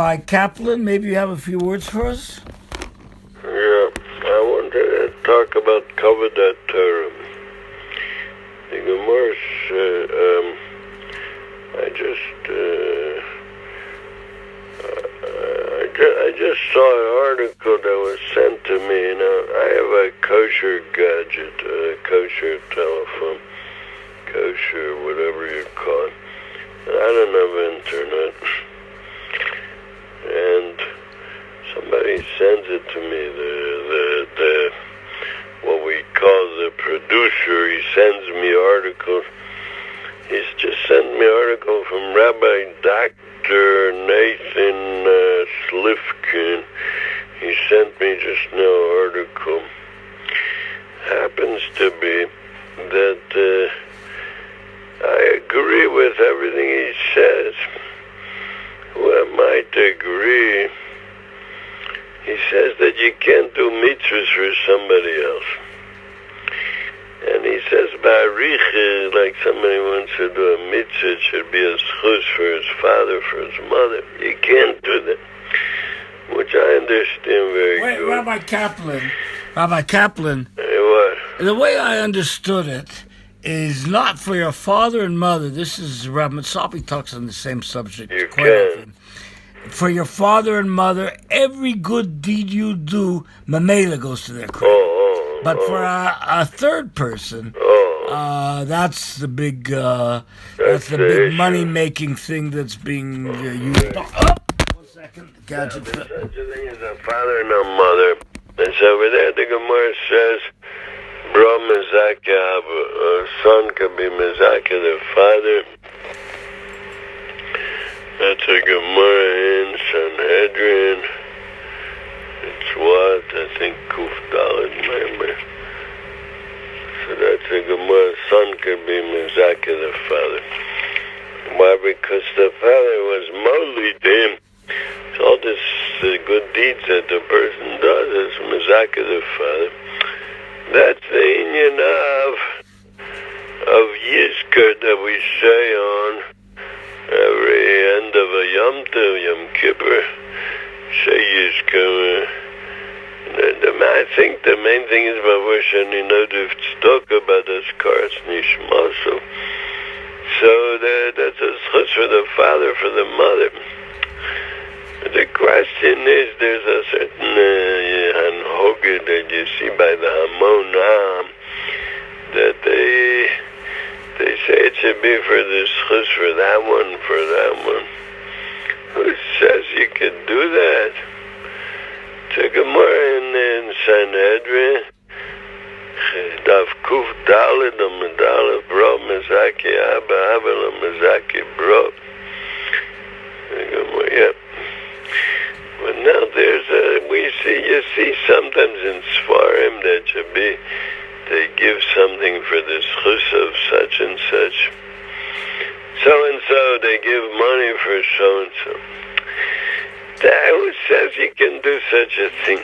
By Kaplan, maybe you have a few words for us? Yeah, I wanted to talk about that Torah. The Gemara, I just saw an article that was sent to me. I have a kosher gadget, a kosher telephone, kosher whatever you call it. I don't have internet. And somebody sends it to me, the what we call the producer. He sends me articles. He's just sent me an article from Rabbi Dr. Nathan Slifkin. He sent me just now an article. Happens to be that I agree with everything he says. Well, I might agree. He says that you can't do mitzvahs for somebody else. And he says, Ba'arich, like somebody wants to do a mitzvah, it should be a schus for his father, for his mother. You can't do that, which I understand very good. Rabbi Kaplan, What? the way I understood it is not for your father and mother. This is Rabbi Mitzapi talks on the same subject. You can. For your father and mother, every good deed you do, Mamela goes to their credit. But for a third person, that's the big big money making thing that's being used. 1 second, the gadget. There's such a thing as a father and a mother. And so over there, the Gemara says, Bro Mizaki, a son can be Mizaki, the father. That's a Gemara in Sanhedrin. It's what? I think Kuf Dalet, maybe. So that's a Gemara. Son can be Mizaki, the father. Why? Because the father was Molidim. So all this good deeds that the person does is Mizaki, the father. That's the union of Yizkar that we say on every end of a Yom Tov, Yom Kippur. Say Yizkar. I think the main thing is Mavashani Nodav Tzedakah about this Karas Nishma. So that's a schus for the father, for the mother. The question is, there's a certain hanhoga that you see by the Hamonam that they say it should be for the schus for that one, for that one. Who says you can do that? It's a Gemara in Sanhedrin, Daf Kuf Dalet Amadalet Bro Mizaki Abba Abba Mizaki Bro. Yeah. But now you see sometimes in Sfarim that should be, they give something for the schus of such and such. So-and-so, they give money for so-and-so. Who says you can do such a thing?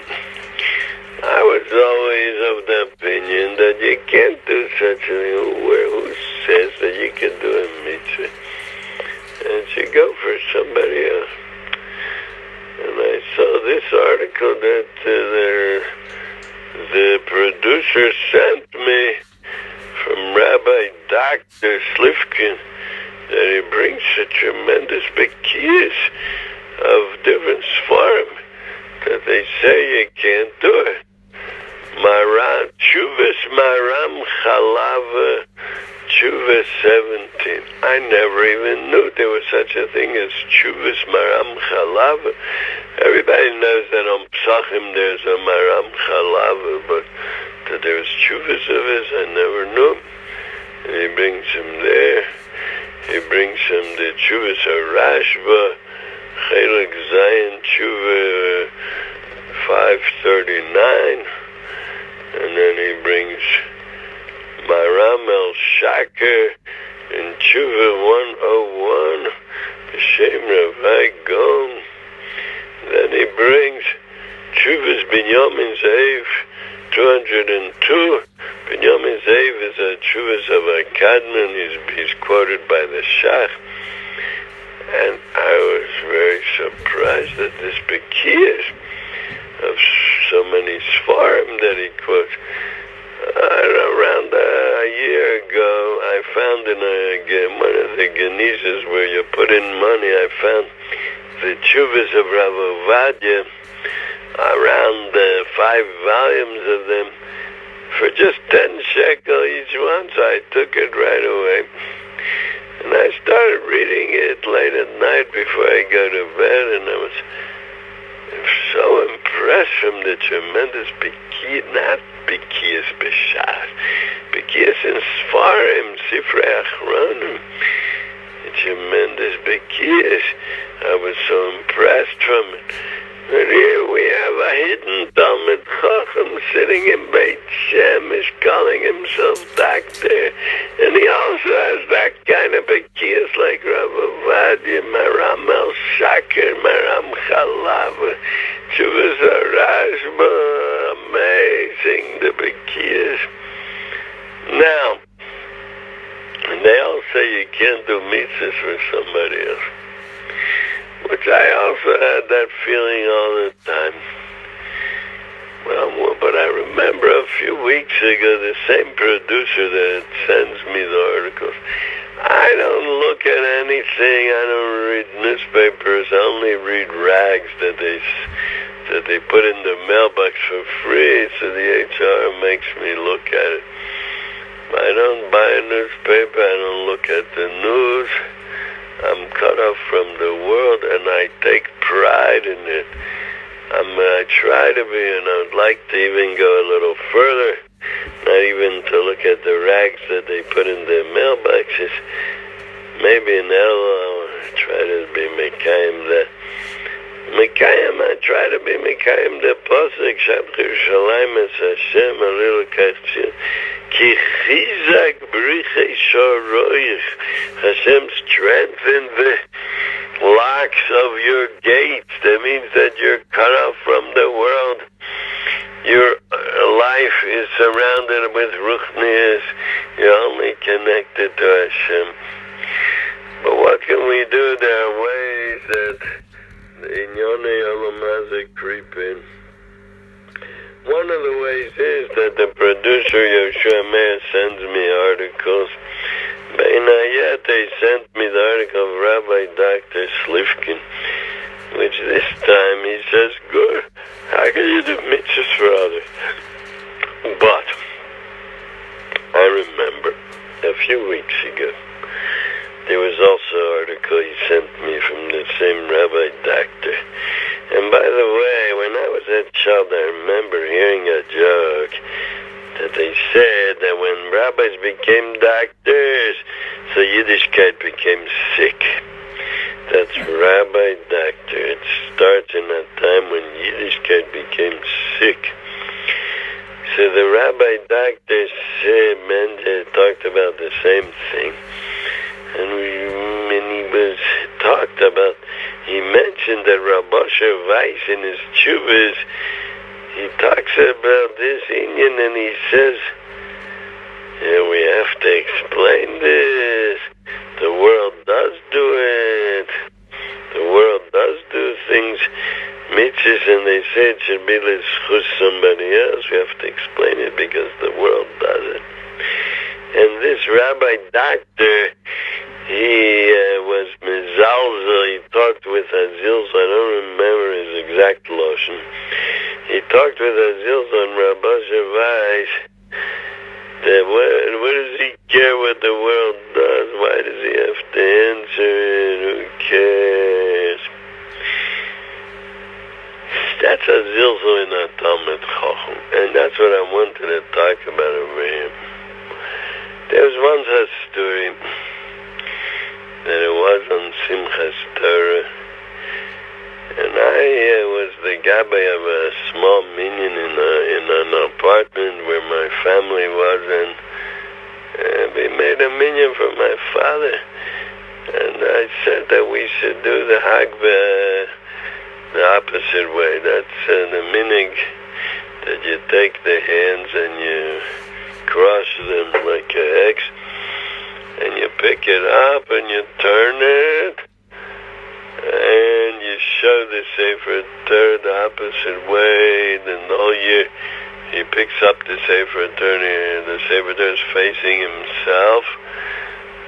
I was always of the opinion that you can't do such a thing. Who says that you can do a mitzvah? And it should go for somebody else. And I saw this article that the producer sent me from Rabbi Dr. Slifkin, that he brings a tremendous bekiyas of different svarim that they say you can't do it. Maram Chuvas Maram Chalav Chuvas 17. I never even knew there was such a thing as Chuvas Maram Chalav. Everybody knows that on Psachim there's a Maram Chalav, but that there was Chuvas of his, I never knew. And he brings him there. He brings him the Chuvas of Rashba, Chelik Zayin Chuva 539, and then he brings Maram El Shaker in Chuva 101, B'Shem Ravai Gon. Then he brings Chuvas Binyamin Zev 202. Binyamin Zev is a Chuvas of a Kadman. He's quoted by the Shach. And I was very surprised at this Bekiyas of so many Sfarim that he quotes. Around a year ago, I found in one of the Genizas where you put in money, I found the Chuvas of Rav Ovadia, around 5 volumes of them, for just 10 shekel each one, so I took it right away. And I started reading it late at night before I go to bed, and I was so impressed from the tremendous not Bekiyas B'Shas, Bekiyas in Sfarim, sefer Achronim, tremendous Bekiyas. I was so impressed from it. And here we have a hidden talmid chacham sitting in Beit Shemesh calling himself doctor. And he also has that kind of Bekiyas like Rav Ovadia, Maram El Shaker, Maram Chalav, Chuvas Rashba, amazing, the Bekiyas. Now, they all say you can't do mitzvahs for somebody else, which I also had that feeling all the time. Well, but I remember a few weeks ago, the same producer that sends me the articles, I don't look at anything, I don't read newspapers, I only read rags that they put in the mailbox for free, so the HR makes me look at it. I don't buy a newspaper, I don't look at the news. I'm cut off from the world, and I take pride in it. I try to be, and I would like to even go a little further, not even to look at the rags that they put in their mailboxes. Maybe now I'll try to be Mekayim that. I try to be Mekayim the Pasuk, Shabbat Yerushalayim es Hashem, a little kachim. Ki chizak brichei shoroich. Hashem strengthen the locks of your gates. That means that you're cut off from the world. Your life is surrounded with ruchnias. You're only connected to Hashem. But what can we do? There are ways that the Inyonei Olam Hazeh creep in. One of the ways is that the producer Yoshua Meir sends me articles. Be'inayet, they sent me the article of Rabbi Dr. Slifkin, which this time he says, good, how can you do mitzvahs for others? But I remember a few weeks ago, there was also an article he sent me from the same Rabbi Doctor. And by the way, when I was a child, I remember hearing a joke that they said that when rabbis became doctors, so Yiddishkeit became sick. That's Rabbi Doctor. It starts in a time when Yiddishkeit became sick. So the Rabbi Doctor said, Mendes talked about the same thing. And he was talked about, he mentioned that Rabosha Weiss in his Chuvas, he talks about this Indian and he says, yeah, we have to explain this. The world does do it. The world does do things, mitzvahs, and they say it should be l'schus somebody else. We have to explain it because the world does it. And this Rabbi Doctor, he was mezalzel. He talked with Azils. I don't remember his exact lotion. He talked with Azils on Rabbi Weiss. That what does he care what the world does? Why does he have to answer it? Who cares? That's Azils in a talmid chacham, and that's what I wanted to talk about over here. There was once a story that it was on Simchas Torah, and I was the gabbai of a small minyan in an apartment where my family was, and we made a minyan for my father, and I said that we should do the Hagba the opposite way. That's the minig, that you take the hands and you cross them like an X, and you pick it up and you turn it, and you show the sefer Torah the opposite way, then the whole year he picks up the sefer Torah, the sefer Torah is facing himself,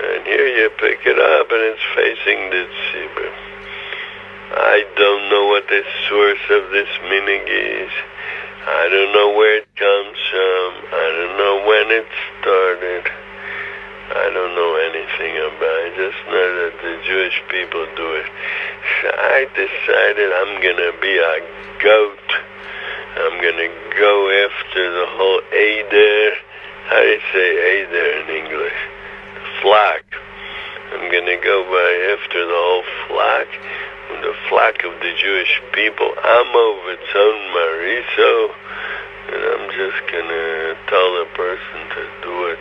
and here you pick it up and it's facing the tzibur. I don't know what the source of this minig is. I don't know where it comes from. I don't know when it started. I don't know anything about it. I just know that the Jewish people do it. So I decided I'm going to be a goat. I'm going to go after the whole Eider. How do you say Eider in English? The flock. I'm going to go after the whole flock. The flock of the Jewish people. I'm over Tzon Mariso, and I'm just gonna tell the person to do it.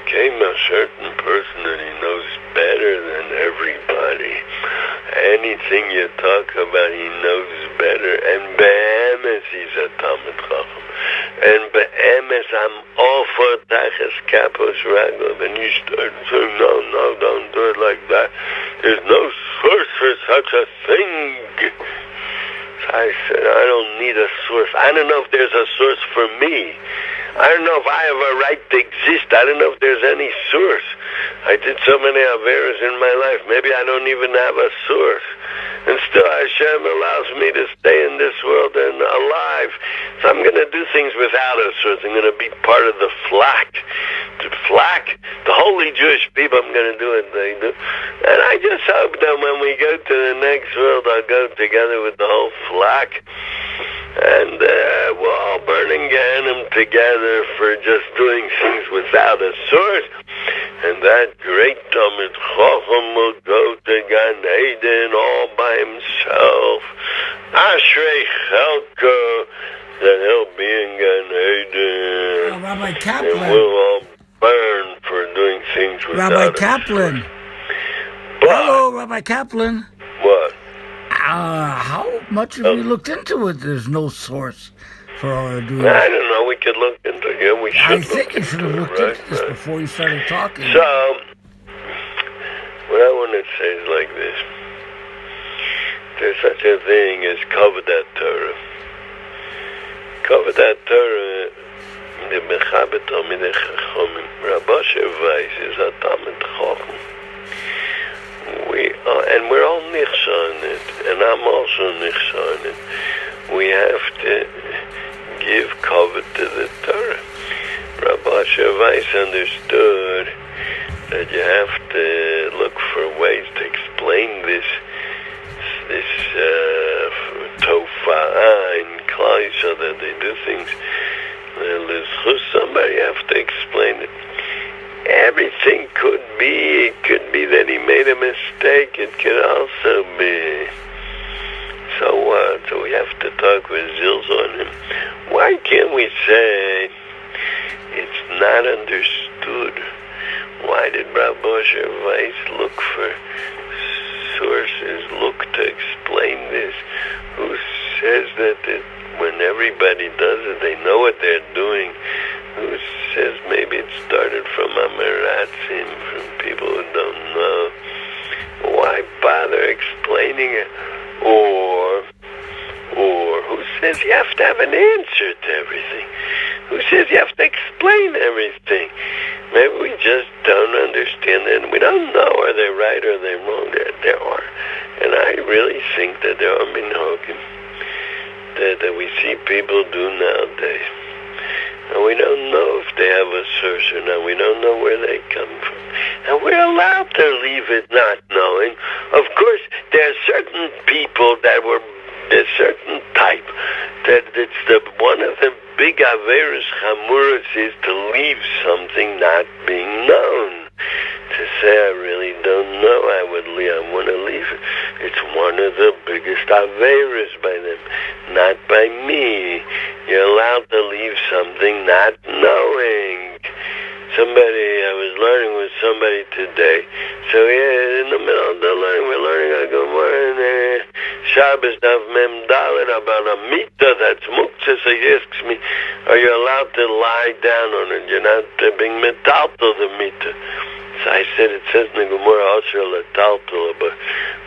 Became a certain person that he knows better than everybody. Anything you talk about, he knows better. And be'emes, he's a talmid chacham. And be'emes, I'm all for tachas kapos raglav. And you start saying, no, don't do it like that. There's no source for such a thing. So I said, I don't need a source. I don't know if there's a source for me. I don't know if I have a right to exist. I don't know if there's any source. I did so many averas in my life. Maybe I don't even have a source. And still Hashem allows me to stay in this world and alive. So I'm going to do things without a source. I'm going to be part of the flock. The flock, the holy Jewish people, I'm going to do what they do. And I just hope that when we go to the next world, I'll go together with the whole flock. And we'll all burn in Gehenna together for just doing things without a source. And that great talmid chacham will go to Gan Eden all by himself. Ashrei Chelko, that he'll be in Gan Eden. Rabbi Kaplan. And we'll all burn for doing things without Rabbi a Kaplan. source. But, Hello, Rabbi Kaplan. what? How much have you looked into it? There's no source for doing this. I don't know. We could look into it. Yeah, we should. I think you should have looked right, into this before you started talking. So, what I want to say is like this. There's such a thing as Kavodat Torah. Kavodat Torah, the Mechabet Talmidei Chachamim. Rabbi Weiss is a Talmid Chacham. And we're all nichsa in it, and I'm also nichsa in it. We have to give cover to the Torah. Rabbi Weiss understood that you have to look for ways to explain this tofa'ah in Klal so that they do things. Somebody have to explain it. Everything could be. It could be that he made a mistake. It could also be. So what? So we have to talk with Zils on him. Why can't we say it's not understood? Why did Rabbi Weiss look for sources, look to explain this? Who says that when everybody does it, they know what they're doing? Who says maybe it started from Amaratzim, from people who don't know? Why bother explaining it? Or who says you have to have an answer to everything? Who says you have to explain everything? Maybe we just don't understand it. We don't know are they right or are they wrong. There are. And I really think that there are minhagim that we see people do nowadays. And we don't know if they have a source or not. We don't know where they come from. And we're allowed to leave it not knowing. Of course, there are certain people there's certain type that it's one of the big averos chamuras is to leave something not being known. To say, I really don't know, I want to leave it. It's one of the biggest averos by them, not by me. You're allowed to leave something not knowing. I was learning with somebody today. So in the middle of the learning, we're learning a good morning. Shabbos Daf Mem Dalet about a mita that's muktzah. So he asks me, are you allowed to lie down on it? You're not being metal to the mita. So So I said, it says in the Gemara, Asher L'taltala, but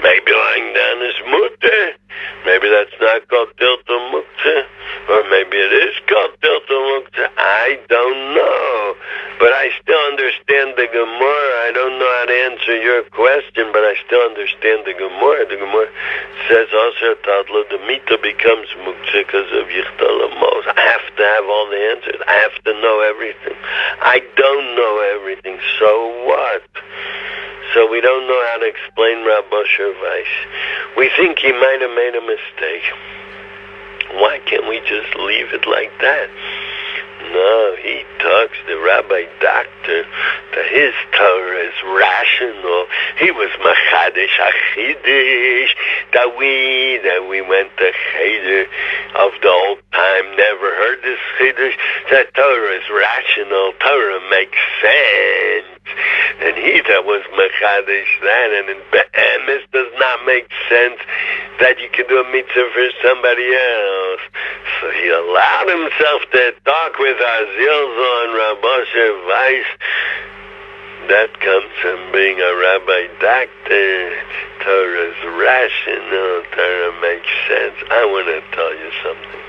maybe lying down is mutter. Maybe that's not called tiltul muktzah, or maybe it is called tiltul muktzah. I don't know. But I still understand the Gemara. I don't know how to answer your question, but I still understand the Gemara. The Gemara says also the mita becomes muktzah because of yichtal amos. I have to have all the answers. I have to know everything. I don't know everything. So what? So we don't know how to explain Rabbi Asher Weiss. We think he might have made a mistake. Why can't we just leave it like that? No, he talks, the rabbi doctor, that his Torah is rational. He was Machadesh Achidish, that we went to Cheder of the old time, never heard this Chiddush. That Torah is rational, Torah makes sense. And he that was Machadesh that, and in Be'emes does not make sense that you can do a mitzvah for somebody else. So he allowed himself to talk with Azil on Rabbi Asher Weiss. That comes from being a rabbi doctor. Torah is rational, Torah makes sense. I want to tell you something.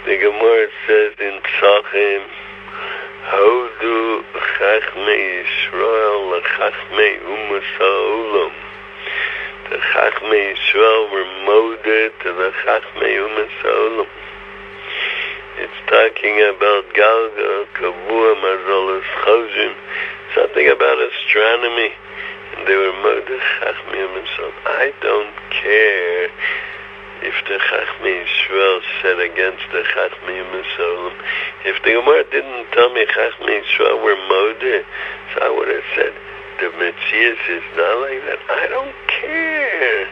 The Gemara says in Psachim, Hodu Chachmei Yisrael LeChachmei Umas HaOlam. The Chachmei Yisrael were moded to the Chachmei Umas HaOlam. It's talking about Galga, Kavua, Mazolas, Chozim, something about astronomy, and they were moded Chachmei Umas HaOlam. I don't care if the Chachmei Yisrael said against the Chachmei Umas HaOlam. If the Gemara didn't tell me Chachmei Yisrael were modeh, so I would have said the Metzias is not like that. I don't care.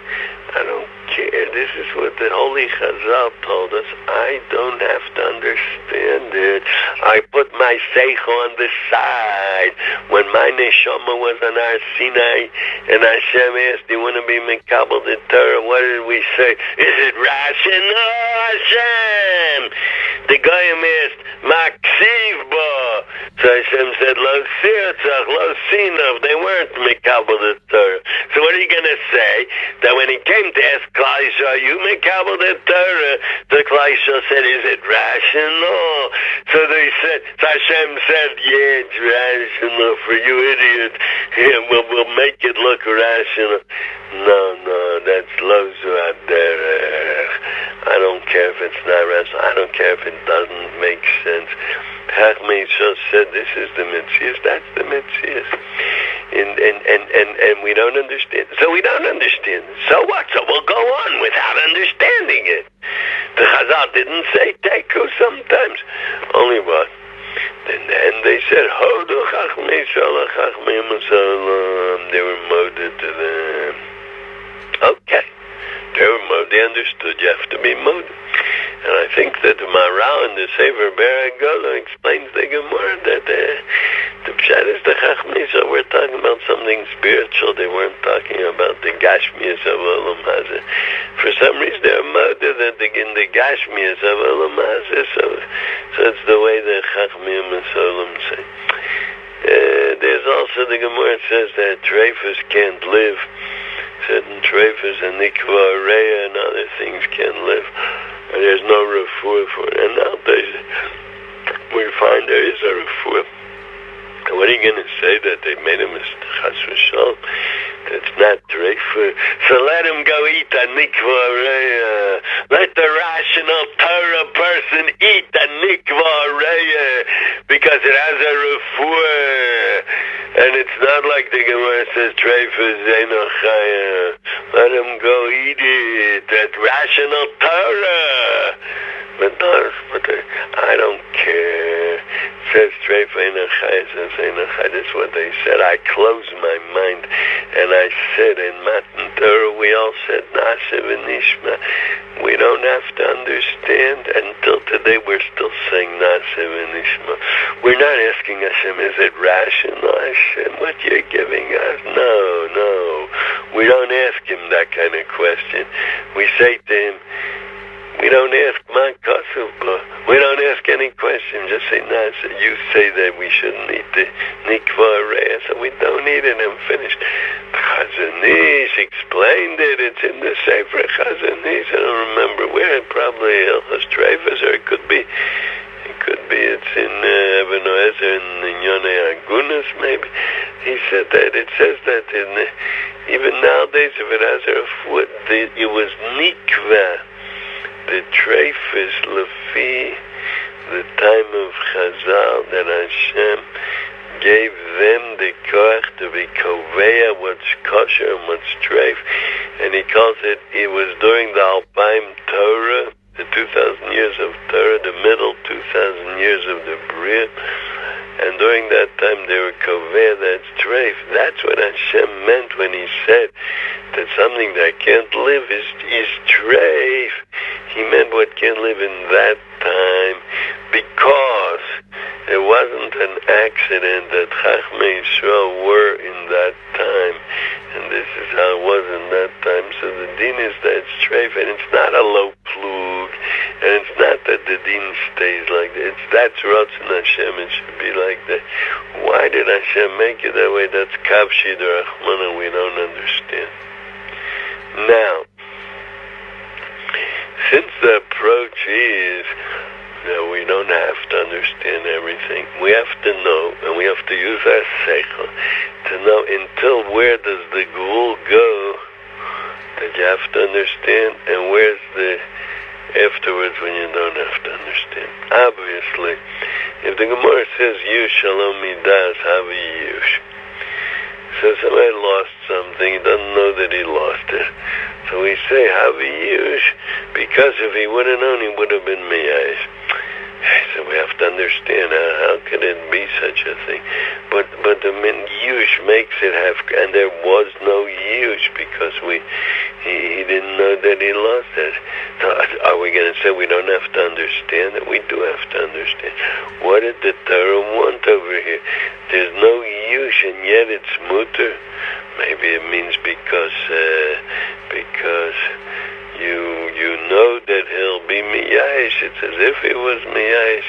I don't care. This is what the Holy Chazal told us. I don't have to understand it. I put my seichel on the side. When my neshama was on our Sinai, and Hashem asked, do you want to be mekabel the Torah? What did we say? Is it rational, Hashem? The Goyim asked, Maksiv bo. So Hashem said, Lo sirtzach, lo sinov. They weren't mekabel the Torah. So what are you going to say? That when he came to ask Klal Yisrael, you mekabel the Torah, the Klal Yisrael said, is it rational? So they said, so Hashem said, yeah, it's rational for you idiots. Yeah, we'll make it look rational. No, that's lo zu haderech. I don't care if it's not rational. I don't care if it doesn't make sense. Chachmei Yisrael said, this is the Metzias, that's the Metzias. And we don't understand. So we don't understand. So what? So we'll go on without understanding it. The Chazal didn't say teku sometimes. Only what? And then they said, Hodu Chachmei Yisrael Chachmei Umas HaOlam. They were moded to them. Okay. They understood you have to be moded. And I think that the Maral in the sefer Beragolo explains the Gemara that the Pshat is the Chachmei, so we're talking about something spiritual. They weren't talking about the Gashmias of Olam Hazeh. For some reason, they're moded that in the Gashmias of Olam Hazeh, so it's the way the Chachmei Umas HaOlam say. There's also the Gemara says that treifas can't live. Certain treifas and nikva areya and other things can't live. And there's no refuah for it. And nowadays, we find there is a refuah. And what are you going to say that they made a mistake? Chas v'shalom. That's not treifah. So let him go eat a nikva areya. Let the rational Torah person eat a nikva areya because it has a refuah. And it's not like the Gemara says treifah zeino chaya. Let him go eat it. That rational Torah. But I don't care. It says treifah zeino chaya. Says zeino chaya. That's what they said. I closed my mind and I said in Matan Torah we all said Na'aseh v'nishma. We don't have to understand. Until today we're still saying Na'aseh v'nishma. We're not asking Hashem, is it rational, Hashem, what you're giving us? No. We don't ask him that kind of question. We say to him, We don't ask my kasuv. We don't ask any question. Just say, nah, so you say that we shouldn't eat the nikva reya, so we don't eat it and finished. Chazon Ish explained it. It's in the sefer Chazon Ish. I don't remember where. Probably Elchas Treifas, or it could be it's in Even Oezer in Yonei Agunas, maybe. He said that. It says that even nowadays, if it has a foot, it was nikva. The treifis lefi, the time of Chazal, that Hashem gave them the koach to be koveya, what's kosher and what's treif. And he calls it was during the Alpaim Torah, the 2,000 years of Torah, the middle 2,000 years of the Bria. And during that time they were koveya, that's treif. That's what Hashem meant when he said that something that can't live is treif. He meant what can't live in that time, because it wasn't an accident that Chachmei Yisrael were in that time, and this is how it was in that time. So the din is that it's treif, and it's not a low plug, and it's not that the din stays like that. That's Ratzon Hashem. It should be like that. Why did Hashem make it that way? That's Kavshid or Achmana. We don't understand. Now, since the approach is that we don't have to understand everything, we have to know, and we have to use our seichel to know until where does the gvul go that you have to understand, and where's the afterwards when you don't have to understand. Obviously, if the Gemara says Yush Shalom Midas Havi Yush, so somebody lost something, he doesn't know that he lost it. So we say Havi Yush, because if he would have known, he would have been Miyash. So we have to understand how could it be such a thing. But the min Yush makes it have, and there was no Yush because he didn't know that he lost it. So are we going to say we don't have to understand it? We do have to understand. What did the Torah want over here? There's no Yush and yet it's mutter. Maybe it means because you know that he'll be miyash. It's as if he was miyash.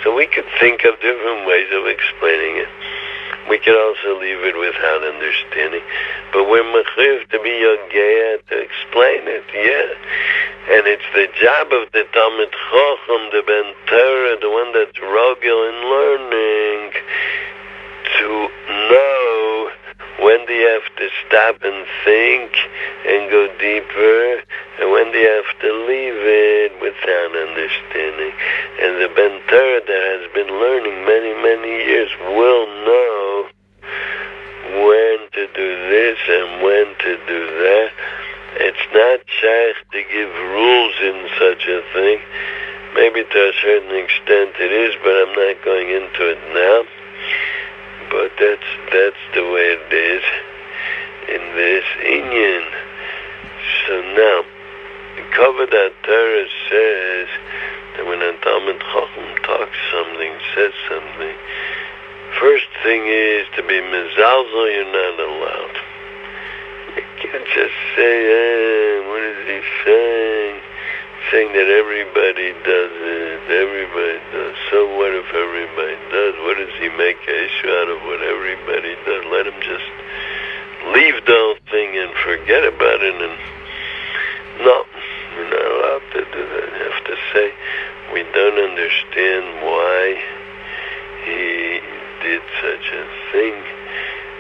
So we could think of different ways of explaining it. We could also leave it without understanding. But we're mechuyev to be yogeya to explain it, yeah. And it's the job of the talmid chacham, the ben Torah, the one that's rogel in learning, to know when do you have to stop and think and go deeper, and when do you have to leave it without understanding. And the ben Torah that has been learning many, many years will know when to do this and when to do that. It's not shaykh to give rules in such a thing. Maybe to a certain extent it is, but I'm not going into it now. But that's the way it is in this inyan. So now, Kavod Torah says that when a talmid chacham talks something, says something, first thing is to be mezalzel. You're not allowed. You can't just say, what is he saying? Saying that everybody does it, everybody does. So what if everybody does? What does he make a issue out of what everybody does? Let him just leave the whole thing and forget about it. And no, we're not allowed to do that. You have to say, we don't understand why he did such a thing.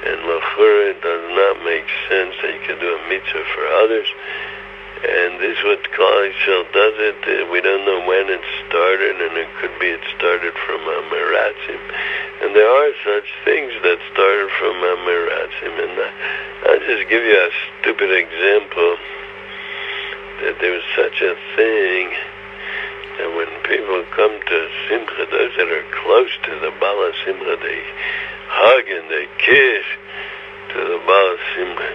And l'chura, it does not make sense that you can do a mitzvah for others. And this is what Klal Yisrael does it. We don't know when it started, and it could be it started from Amiratzim. And there are such things that started from Amiratzim. And I'll just give you a stupid example that there was such a thing that when people come to Simcha, those that are close to the Bala Simcha, they hug and they kiss to the Bala Simcha.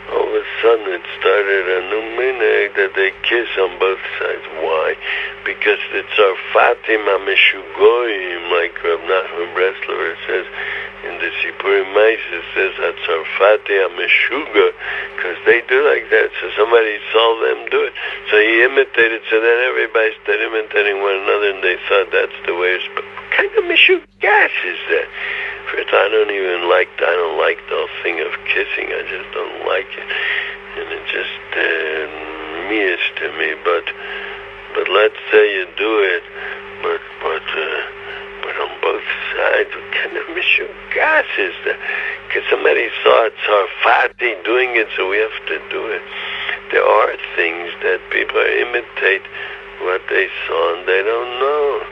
All of a sudden it started a new minhag that they kiss on both sides. Why? Because it's our Fatim HaMeshugoyim, like Rav Nachman Breslover says in the Sipuri Maisa says Hatzarfati Ameshuga, because they do like that. So somebody saw them do it. So he imitated, so then everybody started imitating one another, and they thought that's the way it's... But what kind of Meshugas is that? First, I don't like the whole thing of kissing. I just don't like it. And it just means to me, but let's say you do it, but on both sides, what kind of mishugas is that? Because somebody saw Tzarfati doing it, so we have to do it. There are things that people imitate what they saw, and they don't know.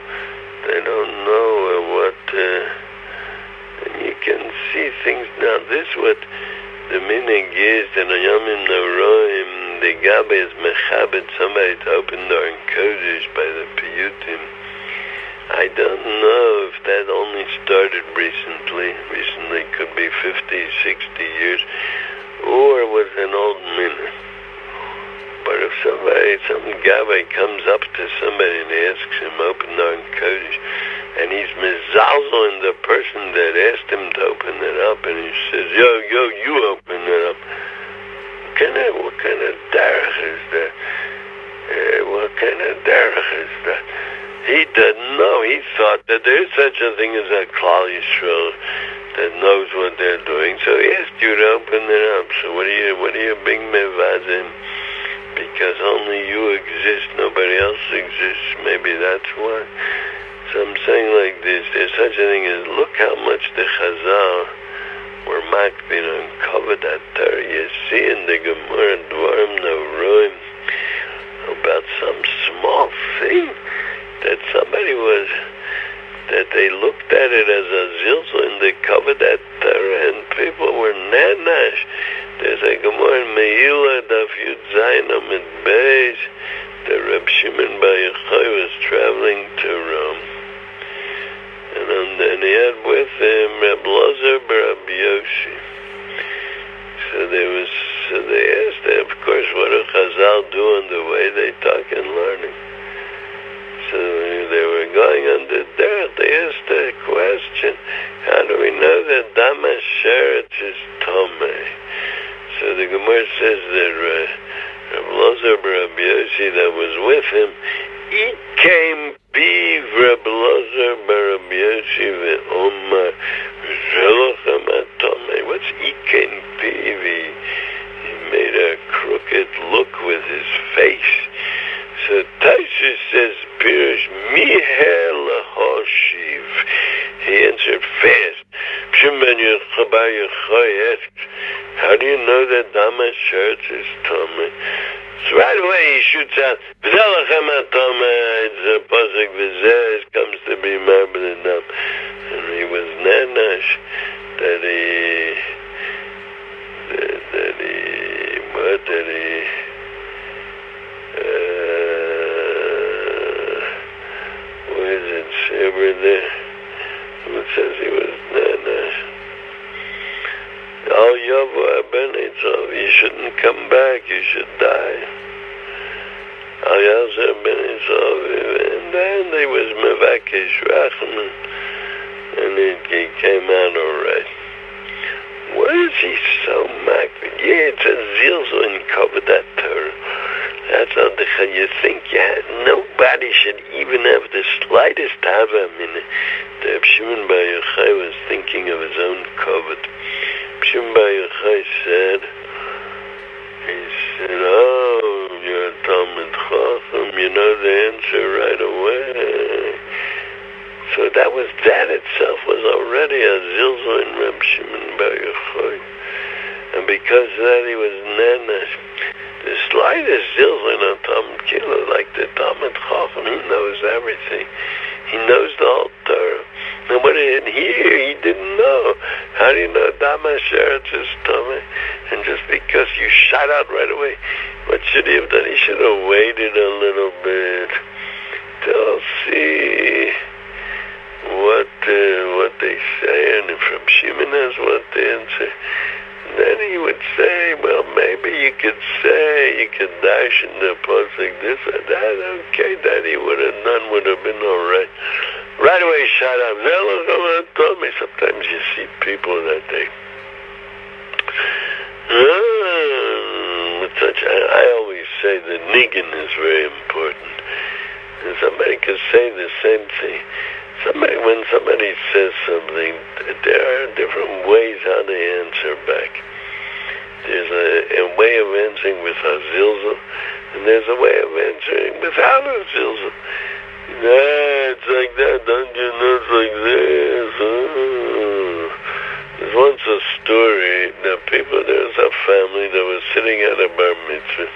They don't know what, and you can see things. Now, this what the meaning is, that Yamim Noroim, the Gabe is Mechabed, somebody to open the Kodesh by the Piyutim. I don't know if that only started recently. Recently could be 50, 60 years, or was an old minute. But if some Gabe comes up to somebody and asks him, open the Kodesh, and he's mezalzel in the person that asked him to open it up, and he says, yo, you open it up. What kind of derech is that? What kind of derech is that? He didn't know. He thought that there is such a thing as a Klal Yisrael that knows what they're doing. So he asked you to open it up. So what are you big mevadim? Because only you exist, nobody else exists. Maybe that's why. So I'm saying like this, there's such a thing as, look how much the Chazal were makbid on covered that Torah. You see in the Gemara, Dvarim Noroim, about some small thing that somebody was, that they looked at it as a zilzal and they covered that Torah, and people were nanash. There's a Gemara in Meila, Daf Yud Zayin Amid Beis, that Reb Shimon Bar Yochai was traveling to Rome. And then he had with him Reb Lazar bar Rabbi Yoshi. So they asked, of course, what do Chazal do on the way? They talk and learning. So they were going on the derech. They asked a question: how do we know that Damas Sheretz is Tomei? So the Gemara says that Reb Lazar bar Rabbi Yoshi that was with him, he came Piv Reb Lazar bar Rabbi Yoshi ve'omar Zelochem Atomei. What's Iken Piv? He made a crooked look with his face. So Taisha says, Pirush Miher Lahoshiv. He answered fast. Shimon Bar Yochai asked, how do you know that Damas Sheretz is Tomei? So right away he shoots out, V'zelachem HaTomei, it's a pasuk, V'zeh, comes to be marbled up. And he was nanash, what is it, sefer there? It says he was nanash. Al Yavo Abenitov, you shouldn't come back, you should die. Al Yazer Benitov, and then he was Mevakesh Rachamim, and he came out alright. What is he so makbid? Yeah, it's a zilzal and covered that Torah. That's how you think, nobody should even have the slightest hava in it. The Shimon Bar Yochai was thinking of his own covet. Shimon Bar Yochai said, oh, you're a talmid chacham, you know the answer right away. So that itself was already a zilzal in Reb Shimon Bar Yochai. And because of that he was nanash. The slightest zilzal in a talmid kilo, like the talmid chacham, he knows everything. He knows the whole Torah. Nobody in here, he didn't know. How do you know Damas Sheretz is Tomei? And just because you shot out right away, what should he have done? He should have waited a little bit till see what they say, and if Reb Shimon has what they answer. Then he would say, well, maybe you could dash in the pasuk this or that. Okay, Daddy would have been all right. Right away, shut up. Told me sometimes you see people that they. I always say that niggin is very important. And somebody could say the same thing. When somebody says something, there are different ways how to answer back. There's a way of answering with hazilza, and there's a way of answering without hazilza. It's like that, don't you know? It's like this. There's once a story that there was a family that was sitting at a bar mitzvah,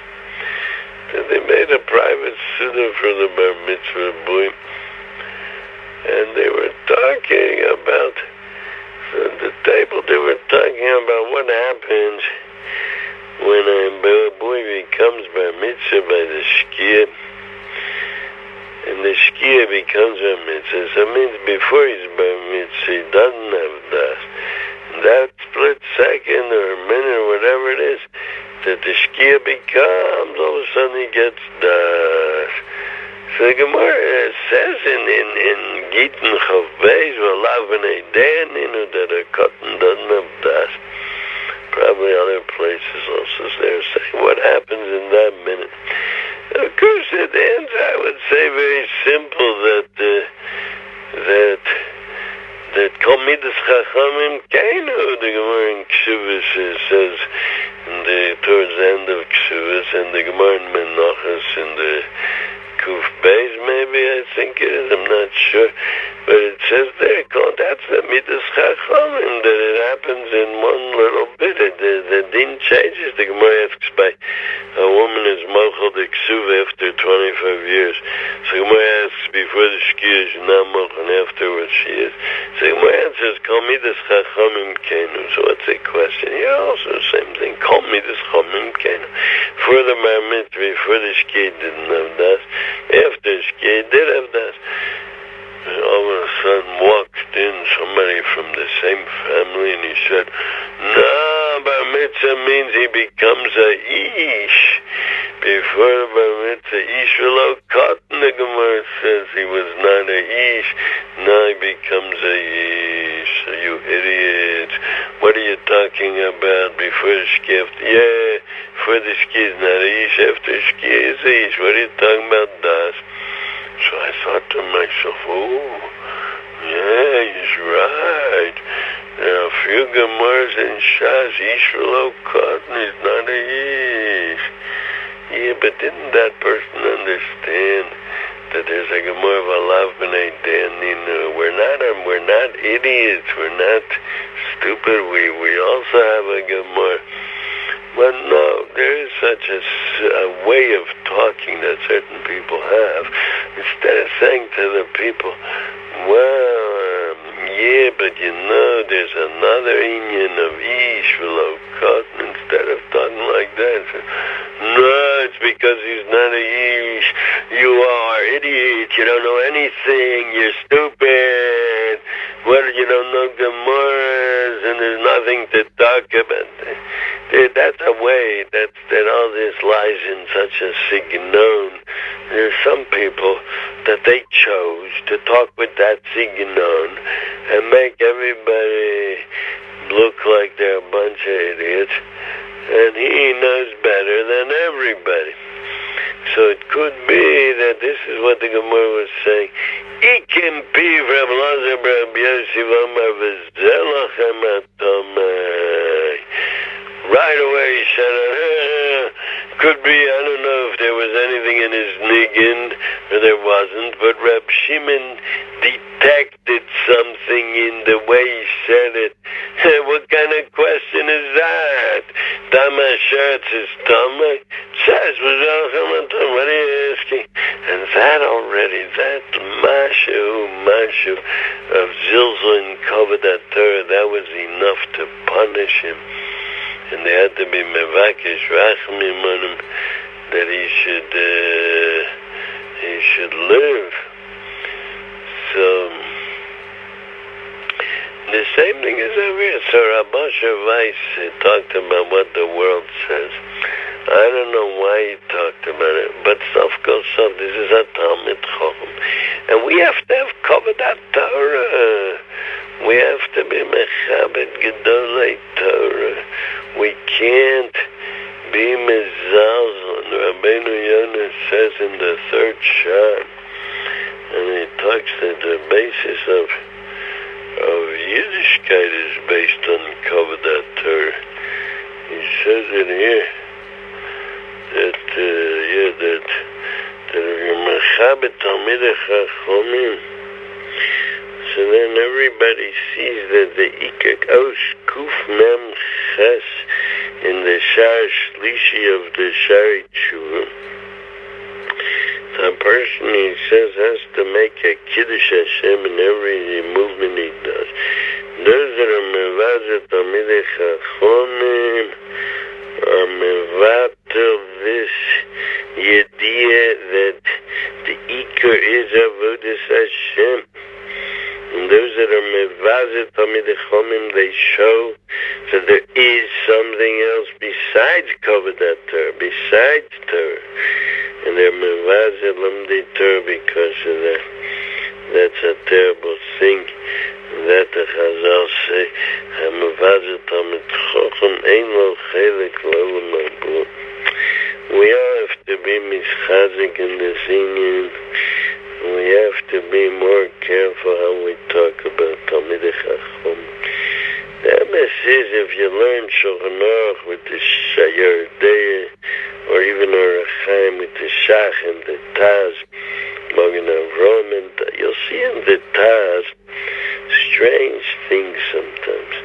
and they made a private siddur for the bar mitzvah boy. And they were talking about, at the table, they were talking about what happens when a boy becomes bar mitzvah by the shkia, and the shkia becomes bar mitzvah. So it means before he's bar mitzvah, he doesn't have das. And that split second or a minute or whatever it is, that the shkia becomes, all of a sudden he gets das. So the Gemara says in Gittin Chav Beis, V'alav v'nei de'aninu, that a cotton doesn't have das. Probably other places also they're saying what happens in that minute. Of course, at the end, I would say very simple that kol midas chachamin keinu, the Gemara in Ksubis says towards the end of Ksubis, and the Gemara in Menachos in the Kuf Beis, maybe, I think it is, I'm not sure, but it says there, that's the midas chachamin, that it happens in one little bit, the din changes. The Gemara asks by a woman is mochel the ksuv after 25 years, so the Gemara asks before the shkia she's not mochel, and afterwards she is. So the Gemara answers, kol midas chachamin kenu. So what's the question? Yeah, also the same thing, kol midas chachamin kenu. For the bar mitzvah, before the shkia didn't have that. After Shkia did have that, all of a sudden walked in somebody from the same family, and he said, "No, bar mitzvah means he becomes a ish. Before the bar mitzvah, ish v'lo cotton." The Gemara says he was not a ish. Now he becomes a ish. So you idiots! What are you talking about? Before the Shkia, before the Shkia is not a ish. After Shkia is a ish. What are you talking about, das? So I thought to myself, he's right. There are a few Gemaras in Shas, ish v'lo cotton is not a ish. Yeah, but didn't that person understand that there's a Gemara of alav b'nei de'aninu? We're not idiots. We're not stupid. We also have a Gemara. But no, there is such a way of talking that certain people have. Instead of saying to the people, but there's another union of ish v'lo cotton, instead of talking like that. So, no, it's because he's not a ish. You are idiot. You don't know anything. You're stupid. You don't know Gemaras, and there's nothing to talk about. That's a way that all this lies in such a signon. There's some people that they chose to talk with that signon and make everybody look like they're a bunch of idiots, and he knows better than everybody. So it could be that this is what the Gemara was saying. Ikim piv Rav Lazar Rav Yosef Amar v'zelachem atomai. Right away he said, could be, I don't know if there was anything in his niggin, or there wasn't, but Reb Shimon detected something in the way he said it. What kind of question is that? Tama shirts is Tama. Says, what are you asking? And that already, that mashu of zilzal and kavod Torah, that was enough to punish him. And they had to be mevakesh rachmim on him, that he should live. So The same thing is over here. So Rabosha Weiss talked about what the world says. I don't know why he talked about it, but Sof Kol Sof, this is a talmid chacham. And we have to have covered that Torah. We have to be mechabed gedolei Torah. We can't be mezalzel. Rabbeinu Yonah says in the third shot, and he talks that the basis of Yiddishkeit is based on Kavodat Torah. He says it here that you're mechabed talmidei chachamim. So then everybody sees that the Ikek Osh Kuf Mem Ches in the Shar Shlishi of the Shari Tshuva. A person, he says, has to make a Kiddush Hashem in every movement he does. Those that are mevazet talmidei chachamim are mevatel this idea that the Iker is avodas Hashem. And those that are mevazet talmidei chachamim, they show that there is something else besides Kavodat Torah, besides Torah. And they're mevazet lamdei Torah because of that. That's a terrible thing. That the Chazal say, mevazet talmid chacham ein lo chelek l'olam haba. We all have to be mischazik in this union. We have to be more careful how we talk about talmidei chacham. The MS is if you learn Shulchan Aruch with the Shayardei, or even Orachaim with the Shach and the Taz, Magen Avraham, and you'll see in the Taz strange things sometimes,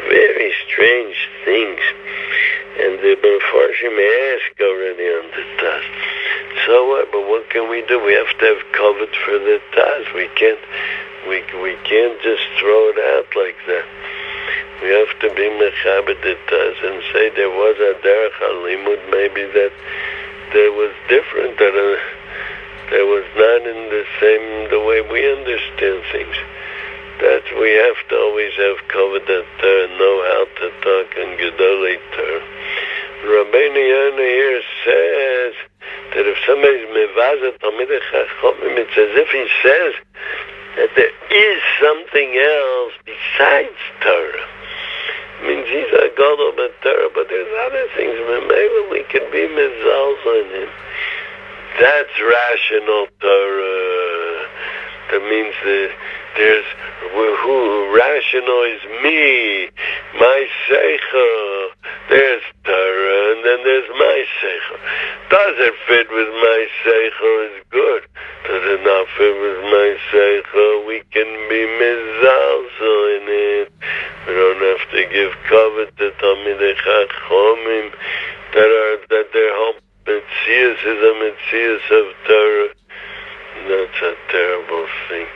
very strange things, and the Mefarshim ask already on the Taz. So what? But what can we do? We have to have covered for the Taz. We can't just throw it out like that. We have to be mechabed the Taz and say there was a derech halimud, maybe that there was different, that there was not in the way we understand things. That we have to always have covered that Torah, know how to talk in Gedolei Torah. Rabbeinu Yonah here says that if somebody's mevazet talmidei chachamim, it's as if he says that there is something else besides Torah. Means he's a gadol b'Torah, but there's other things. Maybe we can be mezalzel in him. That's rational Torah. That means that there's who rational is me, my seichel. There's Torah, and then there's my seichel. Does it fit with my seichel? Is good. Does it not fit with my seichel? We can be mezalzel in it. We don't have to give cover to talmidei chachamim that their whole metzius is a metzius of Torah. That's a terrible thing.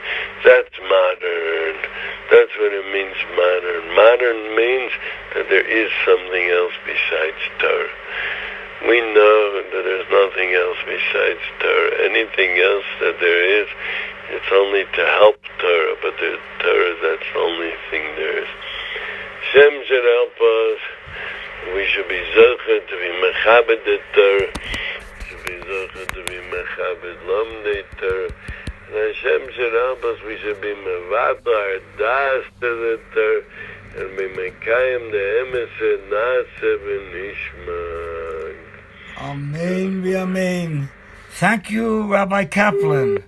That's modern. That's what it means, modern. Modern means that there is something else besides Torah. We know that there's nothing else besides Torah. Anything else that there is, it's only to help Torah, but there's Torah, that's the only thing there is. Shem should help us. We should be zocheh to be mechabed the Torah. We should be zocheh to be mechabed lamdei Torah. And Hashem should help us. We should be mevatel our das to the Torah and be mekayim the emes and naaseh v'nishma. Amen, amen. Thank you, Rabbi Kaplan.